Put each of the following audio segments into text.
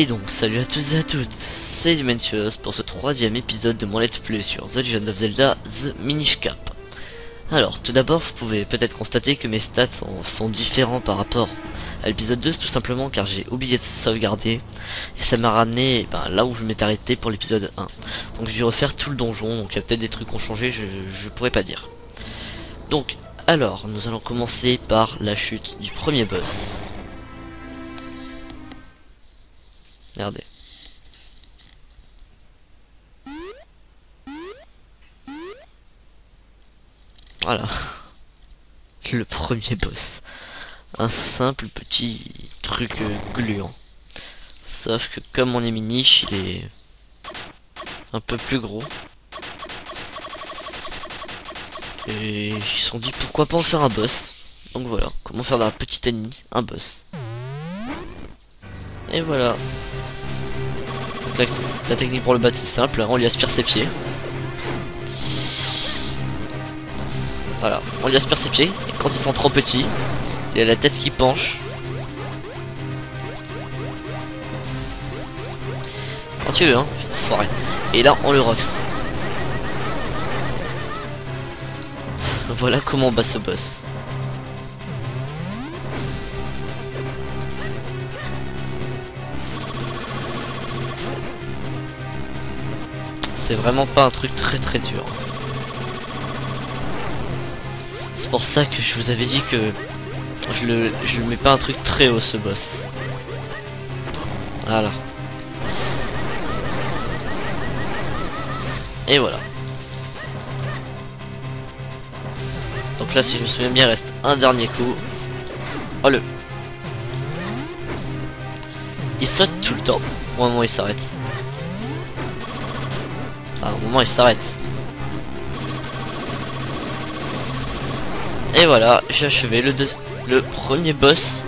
Et donc, salut à tous et à toutes, c'est Dimensios pour ce troisième épisode de mon let's play sur The Legend of Zelda The Minish Cap. Alors, tout d'abord, vous pouvez peut-être constater que mes stats sont différents par rapport à l'épisode 2, tout simplement car j'ai oublié de sauvegarder, et ça m'a ramené là où je m'étais arrêté pour l'épisode 1. Donc j'ai dû refaire tout le donjon, donc il y a peut-être des trucs qui ont changé, je pourrais pas dire. Donc, alors, nous allons commencer par la chute du premier boss. Regardez. Voilà. Le premier boss. Un simple petit truc gluant. Sauf que comme on est miniche, il est un peu plus gros. Et ils se sont dit pourquoi pas en faire un boss. Donc voilà, comment faire d'un petit ennemi un boss. Et voilà. Donc la technique pour le battre c'est simple, hein, on lui aspire ses pieds. Voilà, on lui aspire ses pieds, et quand ils sont trop petits, il a la tête qui penche. Quand tu veux, hein, foiré. Et là, on le rocks. Voilà comment on bat ce boss. C'est vraiment pas un truc très dur. C'est pour ça que je vous avais dit que je le mets pas un truc très haut ce boss. Voilà. Et voilà. Donc là si je me souviens bien il reste un dernier coup. Oh le. Il saute tout le temps. Au moment où il s'arrête. Ah, au moment où il s'arrête. Et voilà, j'ai achevé le premier boss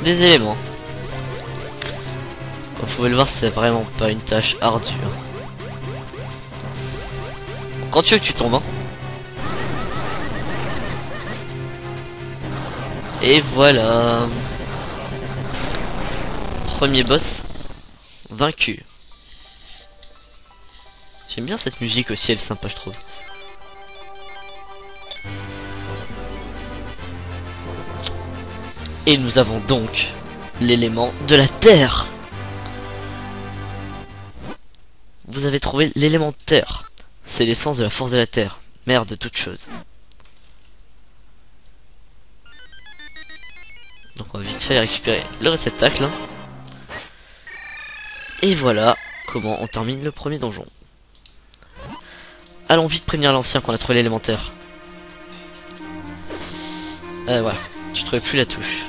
des éléments. Comme vous pouvez le voir, c'est vraiment pas une tâche ardue. Quand tu veux que tu tombes, hein. Et voilà. Premier boss vaincu. J'aime bien cette musique aussi, elle est sympa je trouve. Et nous avons donc l'élément de la terre. Vous avez trouvé l'élément terre. C'est l'essence de la force de la terre, mère de toute chose. Donc on va vite fait récupérer le réceptacle. Et voilà comment on termine le premier donjon. Allons vite prévenir l'ancien qu'on a trouvé l'élémentaire. Voilà, je trouvais plus la touche.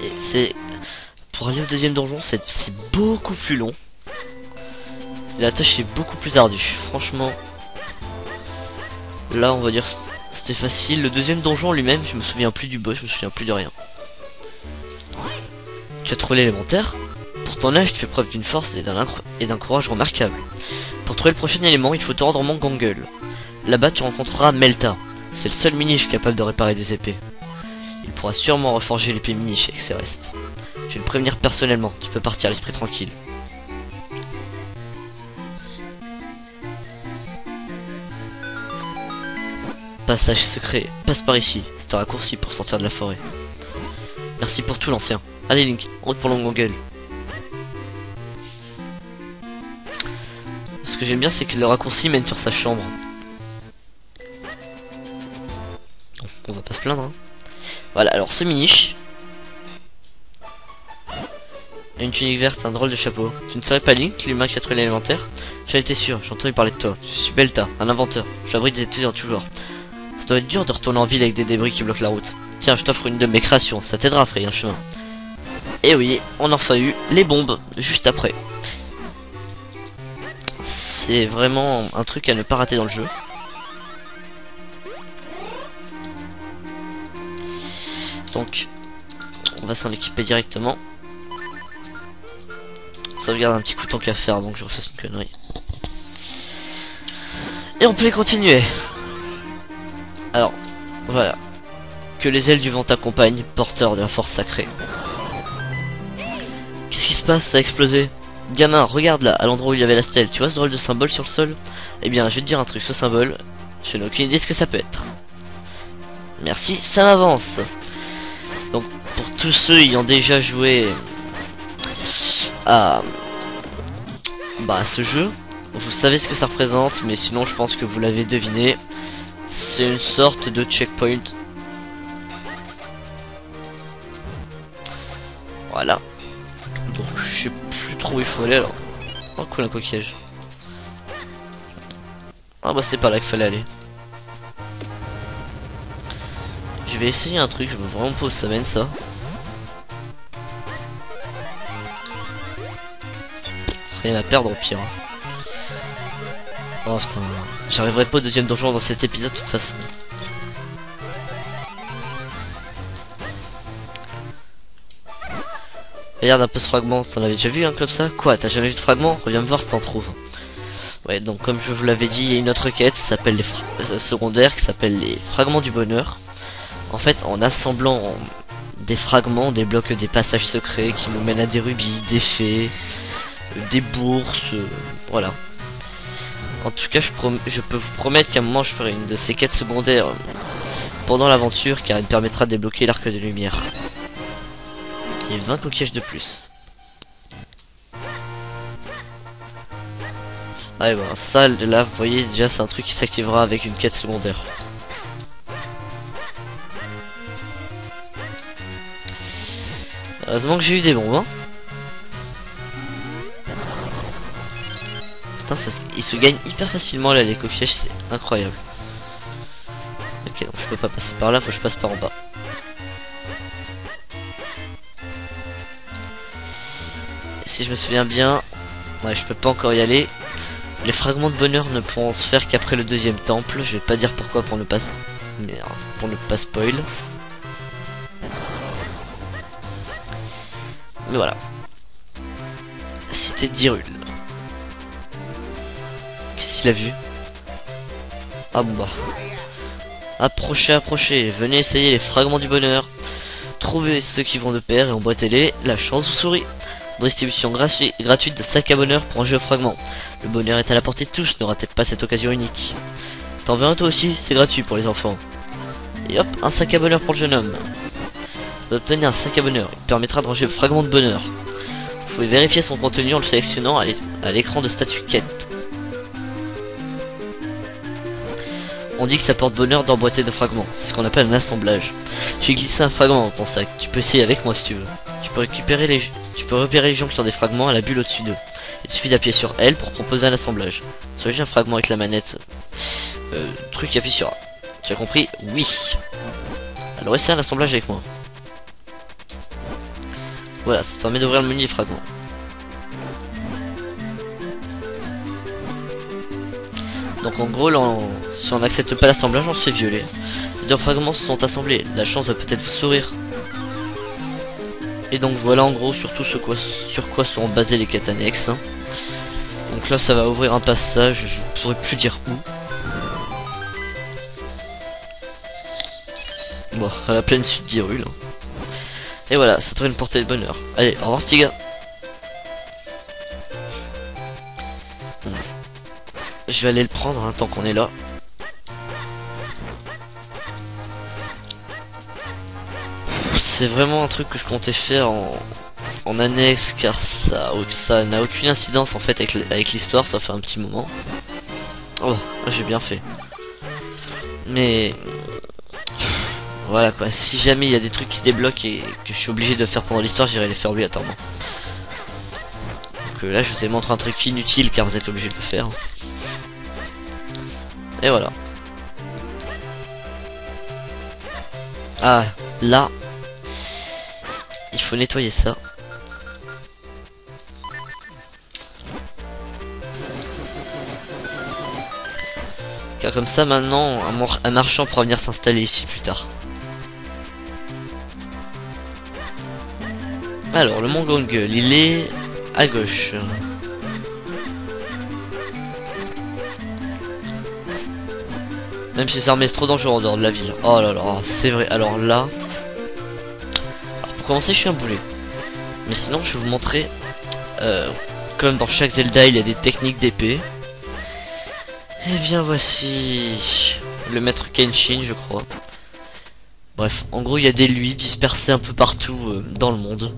Et c'est... Pour aller au deuxième donjon, c'est beaucoup plus long. Et la tâche est beaucoup plus ardue. Franchement, là on va dire c'était facile. Le deuxième donjon lui-même, je me souviens plus du boss, je me souviens plus de rien. Tu as trouvé l'élémentaire. Pour ton âge, tu fais preuve d'une force et d'un courage remarquable. Pour trouver le prochain élément, il faut te rendre au mont Gangle. Là-bas, tu rencontreras Melta. C'est le seul miniche capable de réparer des épées. Il pourra sûrement reforger l'épée miniche avec ses restes. Je vais le prévenir personnellement, tu peux partir l'esprit tranquille. Passage secret, passe par ici, c'est un raccourci pour sortir de la forêt. Merci pour tout l'ancien. Allez Link, en route pour Longongueule. Ce que j'aime bien c'est que le raccourci mène sur sa chambre. Bon, on va pas se plaindre hein. Voilà, alors ce miniche une tunique verte, un drôle de chapeau. Tu ne serais pas Link, l'humain qui a trouvé l'élémentaire? J'en étais sûr, j'ai entendu parler de toi. Je suis Belta, un inventeur. J'abrite des étudiants toujours. Ça doit être dur de retourner en ville avec des débris qui bloquent la route. Tiens, je t'offre une de mes créations, ça t'aidera à frayer un chemin. Et oui, on en a eu les bombes juste après. C'est vraiment un truc à ne pas rater dans le jeu. Donc, on va s'en équiper directement. Sauvegarde un petit coup tant qu'à faire avant que je refasse une connerie. Et on peut les continuer. Alors, voilà. Que les ailes du vent t'accompagnent, porteur de la force sacrée. Qu'est-ce qui se passe? Ça a explosé. Gamin, regarde là, à l'endroit où il y avait la stèle. Tu vois ce drôle de symbole sur le sol? Eh bien, je vais te dire un truc, ce symbole, je n'ai aucune idée de ce que ça peut être. Merci, ça m'avance. Donc, pour tous ceux ayant déjà joué à ce jeu, vous savez ce que ça représente, mais sinon je pense que vous l'avez deviné. C'est une sorte de checkpoint. Voilà. Donc je sais plus trop où il faut aller alors. Oh cool, un coquillage. Ah bah c'était pas là qu'il fallait aller. Je vais essayer un truc, je veux vraiment pas où ça mène ça. Rien à perdre au pire. Oh putain, j'arriverai pas au deuxième donjon dans cet épisode de toute façon. Regarde un peu ce fragment, t'en avais déjà vu un comme ça? Quoi, t'as jamais vu de fragment? Reviens me voir si t'en trouves. Ouais, donc comme je vous l'avais dit, il y a une autre quête, ça s'appelle les secondaires, qui s'appelle les fragments du bonheur. En fait, en assemblant des fragments, on débloque des passages secrets qui nous mènent à des rubis, des fées, des bourses, voilà. En tout cas, je peux vous promettre qu'à un moment, je ferai une de ces quêtes secondaires pendant l'aventure, car elle me permettra de débloquer l'arc de lumière. Et 20 coquillages de plus. Ah et ben ça là vous voyez déjà c'est un truc qui s'activera avec une quête secondaire. Heureusement que j'ai eu des bombes hein. Putain il se gagne hyper facilement là les coquillages, c'est incroyable. Ok donc je peux pas passer par là, faut que je passe par en bas. Et si je me souviens bien, ouais je peux pas encore y aller. Les fragments de bonheur ne pourront se faire qu'après le deuxième temple. Je vais pas dire pourquoi pour ne pas spoil. Mais voilà. Cité d'Hyrule. Qu'est-ce qu'il a vu? Ah bon bah. Approchez, approchez. Venez essayer les fragments du bonheur. Trouvez ceux qui vont de pair et emboîtez-les. La chance vous sourit. Distribution gratuite de sac à bonheur pour un jeu fragment. Le bonheur est à la portée de tous, ne ratez pas cette occasion unique. T'en veux un toi aussi? C'est gratuit pour les enfants. Et hop, un sac à bonheur pour le jeune homme. Vous obtenez un sac à bonheur, il permettra de ranger le fragment de bonheur. Vous pouvez vérifier son contenu en le sélectionnant à l'écran de statut quête. On dit que ça porte bonheur d'emboîter de fragments, c'est ce qu'on appelle un assemblage. J'ai glissé un fragment dans ton sac, tu peux essayer avec moi si tu veux. Tu peux repérer les gens qui ont des fragments à la bulle au-dessus d'eux. Il suffit d'appuyer sur L pour proposer un assemblage. Soit j'ai un fragment avec la manette. Truc appuie sur A. Tu as compris? Oui. Alors essaie un assemblage avec moi. Voilà, ça te permet d'ouvrir le menu des fragments. Donc en gros, là, si on n'accepte pas l'assemblage, on se fait violer. Les deux fragments se sont assemblés. La chance va peut-être vous sourire. Et donc voilà en gros surtout sur quoi seront basées les quêtes annexes. Hein. Donc là ça va ouvrir un passage, je ne saurais plus dire où. Bon, à la pleine sud d'Hyrule. Et voilà, ça trouve une portée de bonheur. Allez, au revoir petit gars. Je vais aller le prendre hein, tant qu'on est là. C'est vraiment un truc que je comptais faire en annexe car ça n'a aucune incidence en fait avec l'histoire, ça fait un petit moment. Oh, j'ai bien fait. Mais voilà quoi, si jamais il y a des trucs qui se débloquent et que je suis obligé de faire pendant l'histoire, j'irai les faire obligatoirement. Donc là je vous ai montré un truc inutile car vous êtes obligé de le faire. Et voilà. Ah, là il faut nettoyer ça. Car comme ça maintenant un marchand pourra venir s'installer ici plus tard. Alors le mont Gangul, il est à gauche. Même si ces armées c'est trop dangereux en dehors de la ville. Oh là là, c'est vrai. Alors là, pour commencer, je suis un boulet. Mais sinon, je vais vous montrer. Comme dans chaque Zelda, il y a des techniques d'épée. Et bien voici le maître Kenshin, je crois. Bref, en gros, il y a des lui dispersés un peu partout dans le monde,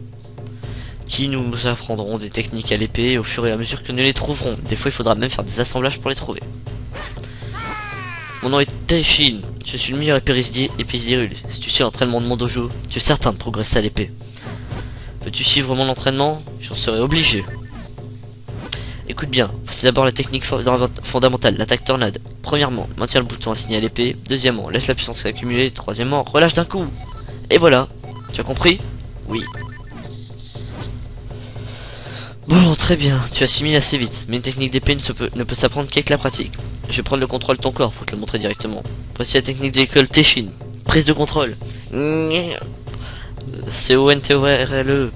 qui nous apprendront des techniques à l'épée au fur et à mesure que nous les trouverons. Des fois, il faudra même faire des assemblages pour les trouver. Mon nom est Taishin, je suis le meilleur épéiste d'Hyrule. Si tu suis l'entraînement de mon dojo, tu es certain de progresser à l'épée. Veux-tu suivre mon entraînement? J'en serai obligé. Écoute bien, voici d'abord la technique fondamentale, l'attaque tornade. Premièrement, maintiens le bouton assigné à l'épée. Deuxièmement, laisse la puissance s'accumuler. Troisièmement, relâche d'un coup. Et voilà, tu as compris? Oui. Bon, très bien, tu assimiles assez vite, mais une technique d'épée ne peut s'apprendre qu'avec la pratique. Je vais prendre le contrôle de ton corps pour te le montrer directement. Voici la technique de l'école Taishin. Prise de contrôle. C-O-N-T-O-R-L-E.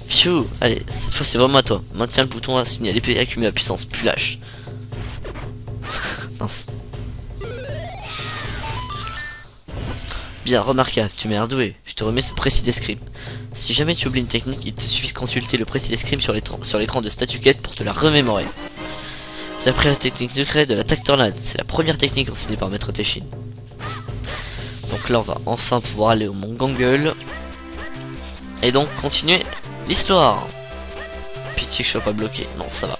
Phew, allez, cette fois c'est vraiment à toi. Maintiens le bouton assigné à l'épée et accumule la puissance, puis lâche. Mince. Bien, remarquable, tu m'es ardoué. Je te remets ce précis d'escrime. Si jamais tu oublies une technique, il te suffit de consulter le précis d'escrime sur l'écran de StatuQuête pour te la remémorer. J'ai appris la technique secrète de l'attaque tornade. C'est la première technique enseignée par Maître Taishin. Donc là on va enfin pouvoir aller au Mont Ganguel. Et donc continuer l'histoire. Pitié que je sois pas bloqué. Non, ça va.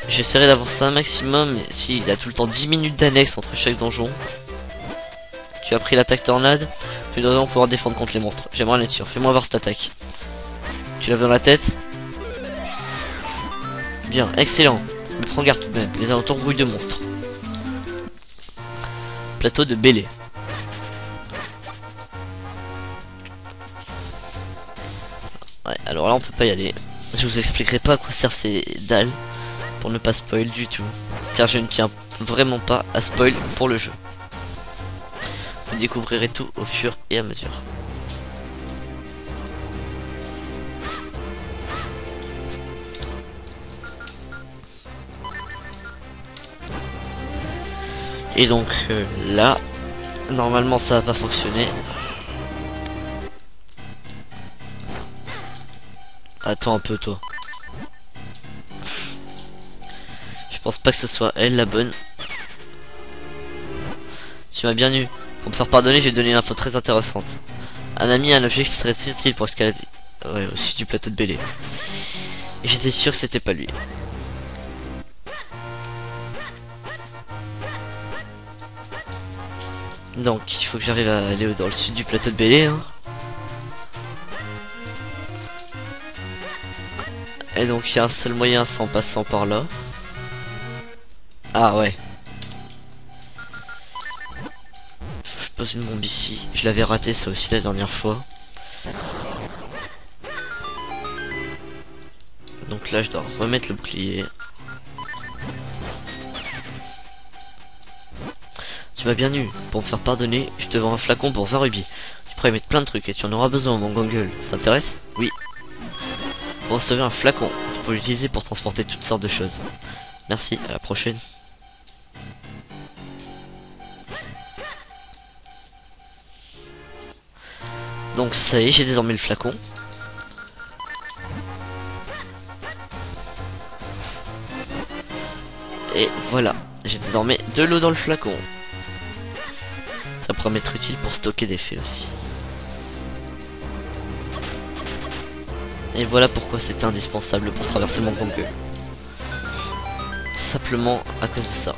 J'essaierai d'avancer un maximum, mais s'il y a tout le temps 10 minutes d'annexe entre chaque donjon. Tu as pris l'attaque tornade. Tu dois donc pouvoir défendre contre les monstres. J'aimerais en être sûr. Fais-moi voir cette attaque. Tu l'as vu dans la tête? Bien, excellent. Mais prends garde tout de même. Les alentours grouillent de monstres. Plateau de Bélé. Ouais, alors là on peut pas y aller. Je vous expliquerai pas à quoi servent ces dalles pour ne pas spoil du tout, car je ne tiens vraiment pas à spoil pour le jeu. Vous découvrirez tout au fur et à mesure. Et donc là, normalement ça va pas fonctionner. Attends un peu toi. Je pense pas que ce soit elle la bonne. Tu m'as bien eu. Pour me faire pardonner, j'ai donné une info très intéressante. Un ami a un objet qui serait utile pour escalader. Ouais, au-dessus du plateau de Bélé. Et j'étais sûr que c'était pas lui. Donc, il faut que j'arrive à aller dans le sud du plateau de Bélé. Hein. Et donc, il y a un seul moyen sans passant par là. Ah ouais. Je pose une bombe ici. Je l'avais raté ça aussi la dernière fois. Donc là, je dois remettre le bouclier. Tu m'as bien eu. Pour me faire pardonner, je te vends un flacon pour 20 rubis. Tu pourrais mettre plein de trucs et tu en auras besoin, mon gangueule. Ça t'intéresse? Oui. Vous recevez un flacon. Vous pouvez l'utiliser pour transporter toutes sortes de choses. Merci, à la prochaine. Donc ça y est, j'ai désormais le flacon. Et voilà, j'ai désormais de l'eau dans le flacon. Ça pourrait m'être utile pour stocker des fées aussi. Et voilà pourquoi c'était indispensable pour traverser mon gangue. Simplement à cause de ça.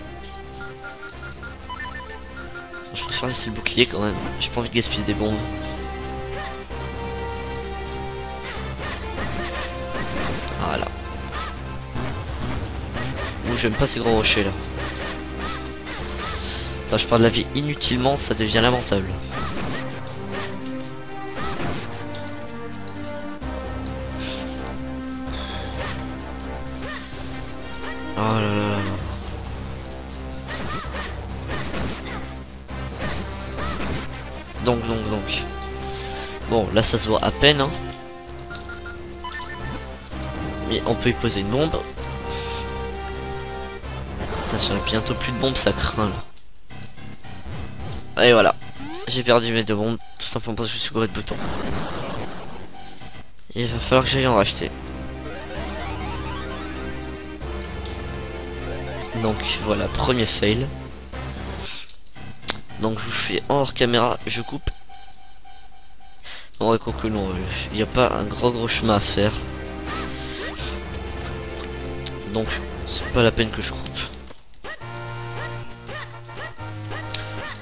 Je préfère laisser le bouclier quand même. J'ai pas envie de gaspiller des bombes. Voilà. Ouh, j'aime pas ces gros rochers là. Attends, je perds de la vie inutilement, ça devient lamentable. Oh là là là. Donc. Bon, là ça se voit à peine, hein. on peut y poser une bombe. Putain, j'en ai bientôt plus de bombes, ça craint là. Et voilà, j'ai perdu mes 2 bombes, tout simplement parce que je suis gouré de boutons. Et il va falloir que j'aille en racheter. Donc voilà, premier fail. Donc je vous fais en hors caméra, je coupe. Non, que non, il n'y a pas un gros chemin à faire. Donc c'est pas la peine que je coupe.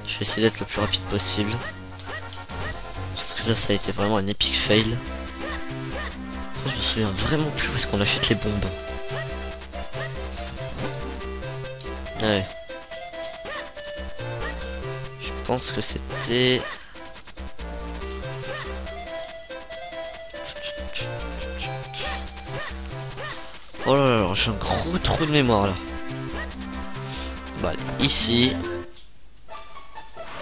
Je vais essayer d'être le plus rapide possible. Parce que là ça a été vraiment un épique fail. Je me souviens vraiment plus où est-ce qu'on achète les bombes. Ouais. Je pense que c'était... Oh là là, j'ai un gros trou de mémoire là. Bah ici.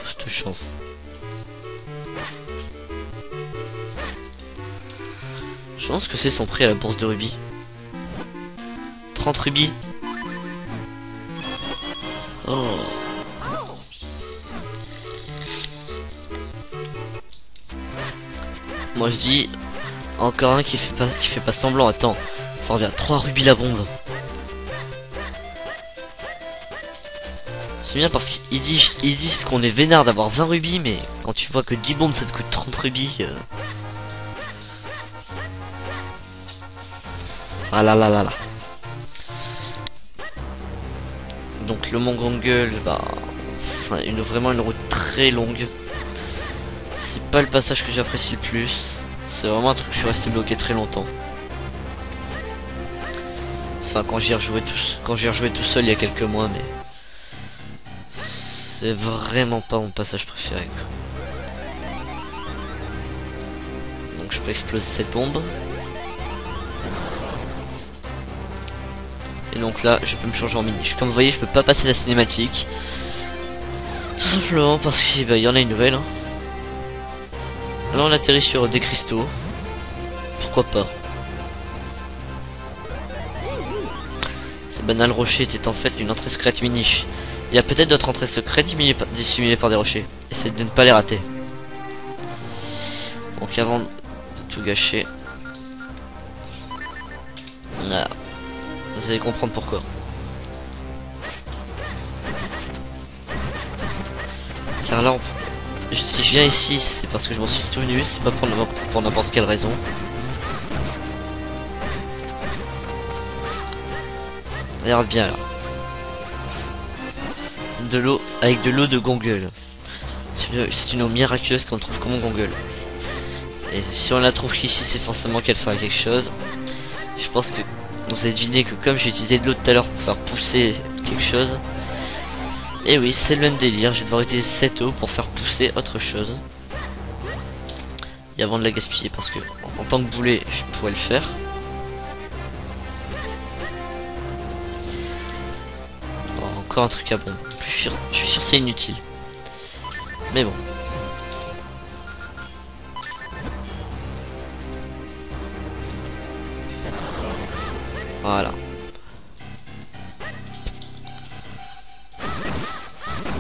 Cette chance. Je pense que c'est son prix à la bourse de rubis. 30 rubis. Oh. Moi je dis encore un qui fait pas semblant. Attends, ça revient à 3 rubis la bombe. C'est bien parce qu'ils disent qu'on est vénard d'avoir 20 rubis, mais quand tu vois que 10 bombes ça te coûte 30 rubis. Ah là là là là. Donc le Mont Ganguel, bah c'est vraiment une route très longue. C'est pas le passage que j'apprécie le plus. C'est vraiment un truc que je suis resté bloqué très longtemps. Enfin quand j'y ai rejoué tout seul il y a quelques mois, mais c'est vraiment pas mon passage préféré quoi. Donc je peux exploser cette bombe. Et donc là je peux me changer en mini. Comme vous voyez je peux pas passer la cinématique. Tout simplement parce qu'il y en a une nouvelle hein. Là on atterrit sur des cristaux. Pourquoi pas. Ce banal rocher était en fait une entrée secrète miniche. Il y a peut-être d'autres entrées secrètes dissimulées par des rochers. Essayez de ne pas les rater. Donc avant de tout gâcher. Voilà. Vous allez comprendre pourquoi. Car là, si je viens ici, c'est parce que je m'en suis souvenu, c'est pas pour n'importe quelle raison. Regarde bien là. De l'eau, avec de l'eau de Ganguel. C'est une eau miraculeuse qu'on trouve comme au Ganguel. Et si on la trouve qu'ici, c'est forcément qu'elle sert à quelque chose. Je pense que vous avez deviné que comme j'ai utilisé de l'eau tout à l'heure pour faire pousser quelque chose. Et oui, c'est le même délire, je vais devoir utiliser cette eau pour faire pousser autre chose. Et avant de la gaspiller, parce que en tant que boulet, je pourrais le faire. Oh, encore un truc à bombe. Je suis sûr c'est inutile. Mais bon. Voilà.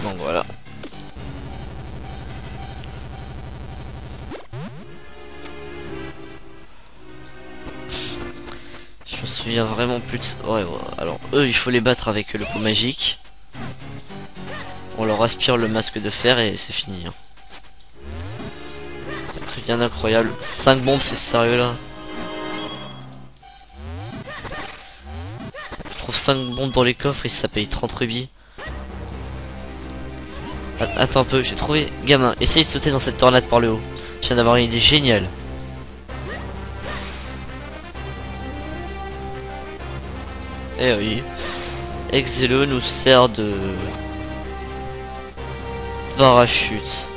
Donc voilà. Je me souviens vraiment plus de... Ouais, alors eux il faut les battre avec le pot magique. On leur aspire le masque de fer et c'est fini hein. Rien d'incroyable. 5 bombes c'est sérieux là. Je trouve 5 bombes dans les coffres et ça paye 30 rubis. Attends un peu, j'ai trouvé... Gamin, essaye de sauter dans cette tornade par le haut. Je viens d'avoir une idée géniale. Eh oui. Exelo nous sert de... parachute.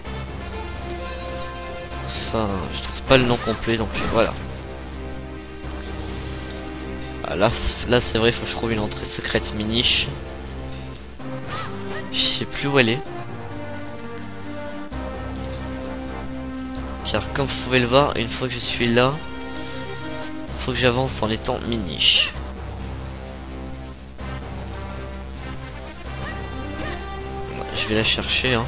Enfin, je trouve pas le nom complet, donc voilà. Ah, là c'est vrai, il faut que je trouve une entrée secrète miniche. Je sais plus où elle est. Car comme vous pouvez le voir, une fois que je suis là, faut que j'avance en étant miniche. Je vais la chercher, hein.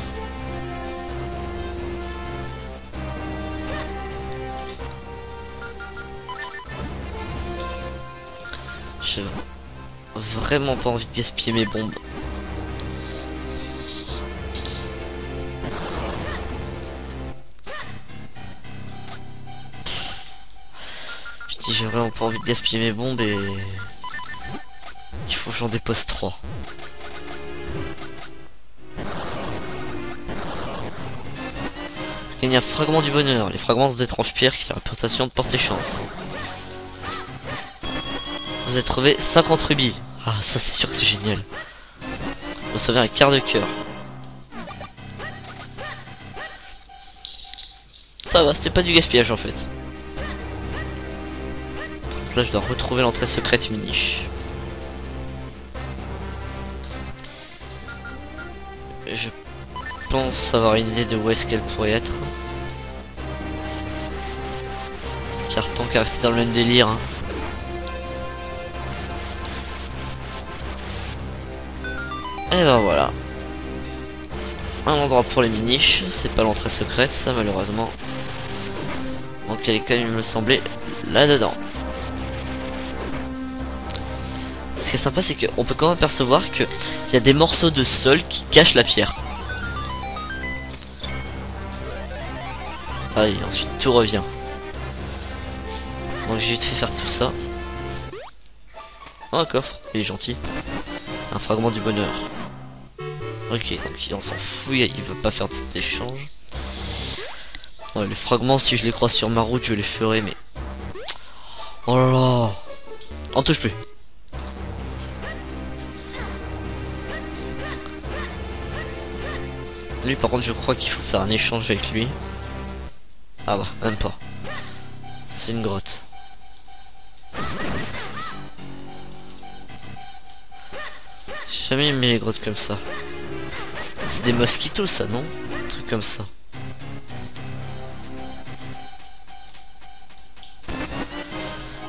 J'ai vraiment pas envie de gaspiller mes bombes. Je dis j'ai vraiment pas envie de gaspiller mes bombes et il faut que j'en dépose 3. Il y a un fragment du bonheur. Les fragments d'étranges pierres qui ont la réputation de porter chance. Vous avez trouvé 50 rubis. Ah, ça c'est sûr que c'est génial. Vous recevez un quart de cœur. Ça va, c'était pas du gaspillage en fait. Par contre, là, je dois retrouver l'entrée secrète miniche. Je pense avoir une idée de où est-ce qu'elle pourrait être. Car tant qu'à rester dans le même délire. Hein. Et ben voilà. Un endroit pour les miniches. C'est pas l'entrée secrète, ça malheureusement. Donc elle est quand même, il me semblait, là-dedans. Ce qui est sympa, c'est qu'on peut quand même apercevoir qu'il y a des morceaux de sol qui cachent la pierre. Ah, et ensuite tout revient. Donc j'ai vite fait faire tout ça. Oh, un coffre, il est gentil. Un fragment du bonheur. Ok, donc on s'en fout, il veut pas faire de cet échange. Ouais, les fragments, si je les croise sur ma route, je les ferai, mais... Oh là là. On touche plus. Lui, par contre, je crois qu'il faut faire un échange avec lui. Ah bah, même pas. C'est une grotte. J'ai jamais aimé les grottes comme ça. C'est des mosquitos, ça, non? Un truc comme ça.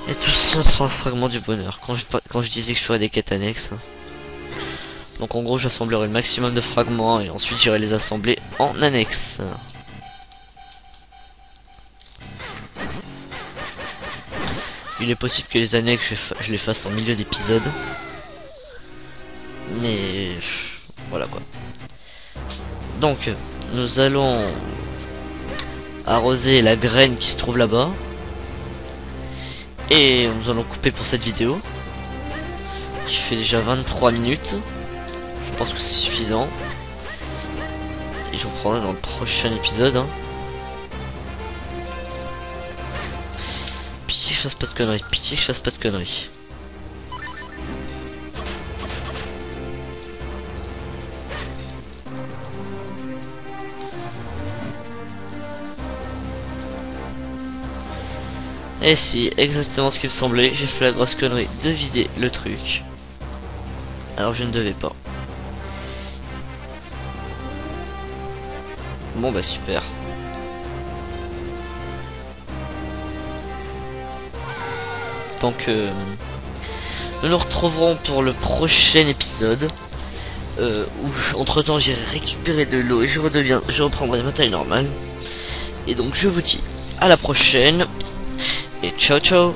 Et tout ça pour un fragment du bonheur. Quand je disais que je ferais des quêtes annexes. Donc en gros, j'assemblerai le maximum de fragments et ensuite j'irai les assembler en annexe. Il est possible que les annexes, je les fasse en milieu d'épisode. Mais voilà quoi. Donc, nous allons arroser la graine qui se trouve là-bas. Et nous allons couper pour cette vidéo. Qui fait déjà 23 minutes. Je pense que c'est suffisant. Et je vous reprendrai dans le prochain épisode. Hein. Pitié que je fasse pas de conneries. Pitié que je fasse pas de conneries. Et si, exactement ce qui me semblait, j'ai fait la grosse connerie de vider le truc. Alors je ne devais pas. Bon bah super. Donc nous nous retrouverons pour le prochain épisode. Où entre temps j'ai récupéré de l'eau et je reprendrai ma taille normale. Et donc je vous dis à la prochaine. Et ciao ciao.